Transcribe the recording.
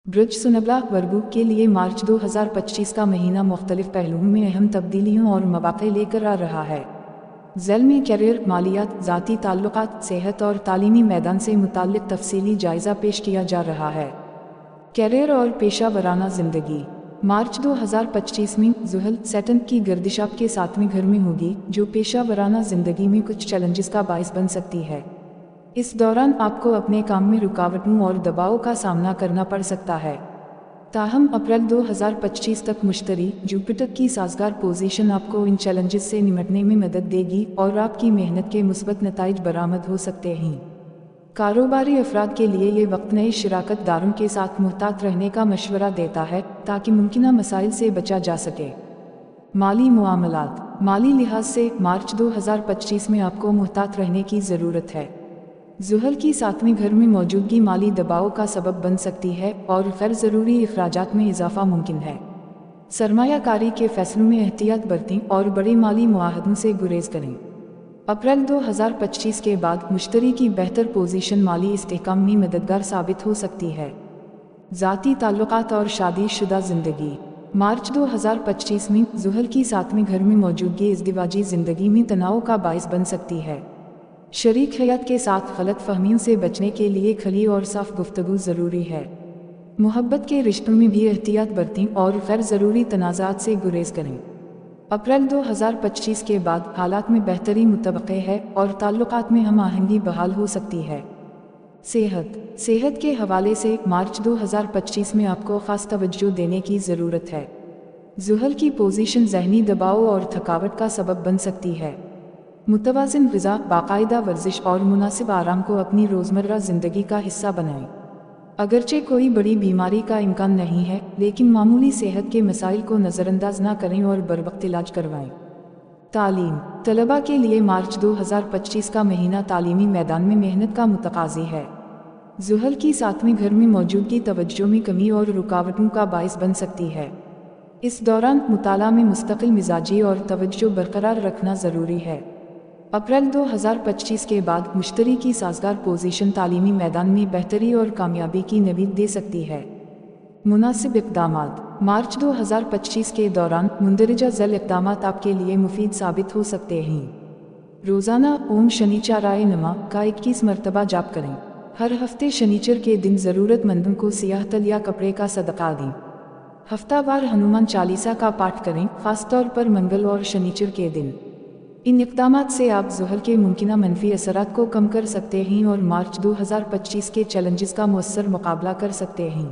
ब्रज सुनबला वर्गों के लिए मार्च 2025 का महीना मुख्तलिफ पहलुओं में अहम तब्दीलियों और मौक़े लेकर आ रहा है। ज़ैल में कैरियर, मालियात, ज़ाती ताल्लुकात, सेहत और तालीमी मैदान से मुताल्लिक़ तफसीली जायज़ा पेश किया जा रहा है। कैरियर और पेशा वराना ज़िंदगी। मार्च 2025 में ज़ुहल सैटर्न की गर्दिश आपके 7वें घर में होगी, जो पेशा वराना ज़िंदगी में कुछ चैलेंजेस का बायस बन सकती है। इस दौरान आपको अपने काम में रुकावटों और दबाव का सामना करना पड़ सकता है। ताहम अप्रैल 2025 तक मुश्तरी जुपिटर की साजगार पोजीशन आपको इन चैलेंजेस से निपटने में मदद देगी और आपकी मेहनत के मुस्बत नताइज बरामद हो सकते हैं। कारोबारी अफराद के लिए ये वक्त नए शिराकत दारों के साथ मुहतात रहने का मशवरा देता है ताकि मुमकिना मसाइल से बचा जा सके। माली मुआमलात। माली लिहाज से मार्च 2025 में आपको मुहतात रहने की ज़रूरत है। ज़ुहल की 7वें घर में मौजूदगी माली दबाव का सबब बन सकती है और गैर ज़रूरी अखराजात में इजाफा मुमकिन है। सरमायाकारी के फैसलों में एहतियात बरतें और बड़े माली मुआहदों से गुरेज करें। अप्रैल 2025 के बाद मुश्तरी की बेहतर पोजीशन माली इस्तेहकाम में मददगार साबित हो सकती है। ज़ाती ताल्लुकात और शादीशुदा ज़िंदगी। मार्च 2025 में ज़ुहल की 7वें घर में मौजूदगी इज़दिवाजी ज़िंदगी में तनाव का बायस बन सकती है। शरीक हयात के साथ गलत फहमियों से बचने के लिए खली और साफ गुफ्तगू ज़रूरी है। मोहब्बत के रिश्तों में भी एहतियात बरतें और गैर ज़रूरी तनाज़ात से गुरेज करें। अप्रैल 2025 के बाद हालात में बेहतरी मुतवक्के है और ताल्लुकात में हम आहंगी बहाल हो सकती है। सेहत के हवाले से मार्च 2025 में आपको ख़ास तवज्जो देने की ज़रूरत है। ज़ुहल की पोजीशन ज़हनी दबाव और थकावट का सबब बन सकती है। मुतवाज़िन ग़िज़ा, बाकायदा वर्जिश और मुनासिब आराम को अपनी रोज़मर्रा ज़िंदगी का हिस्सा बनाएं। अगरचे कोई बड़ी बीमारी का इम्कान नहीं है, लेकिन मामूली सेहत के मसाइल को नज़रअंदाज ना करें और बरवक्त इलाज करवाएं। तालीम। तलबा के लिए मार्च 2025 का महीना तालीमी मैदान में मेहनत का मुतकाज़ी है। ज़ुहल की 7वें घर में मौजूदगी तवज्जो में कमी और रुकावटों का बायस बन सकती है। इस दौरान मुताला में मुस्तकिल मिजाजी और तवज्जो बरकरार रखना ज़रूरी है। अप्रैल 2025 के बाद मुश्तरी की साजगार पोजीशन तालीमी मैदान में बेहतरी और कामयाबी की नवीद दे सकती है। मुनासिब इक़दामात। मार्च 2025 के दौरान मुंदरजा ज़ैल इक़दामात आपके लिए मुफीद साबित हो सकते हैं। रोज़ाना ओम शनिचराय नमा का 21 मरतबा जाप करें। हर हफ्ते शनिचर के दिन ज़रूरतमंदों को सियाह तल या कपड़े का सदका दें। हफ्तावार हनुमान चालीसा का पाठ करें, ख़ास तौर पर मंगल और शनिचर के दिन। इन इक़दामात से आप ज़ुहल के मुमकिना मनफी असरात को कम कर सकते हैं और मार्च 2025 के चैलेंजेस का मुअस्सर मुकाबला कर सकते हैं।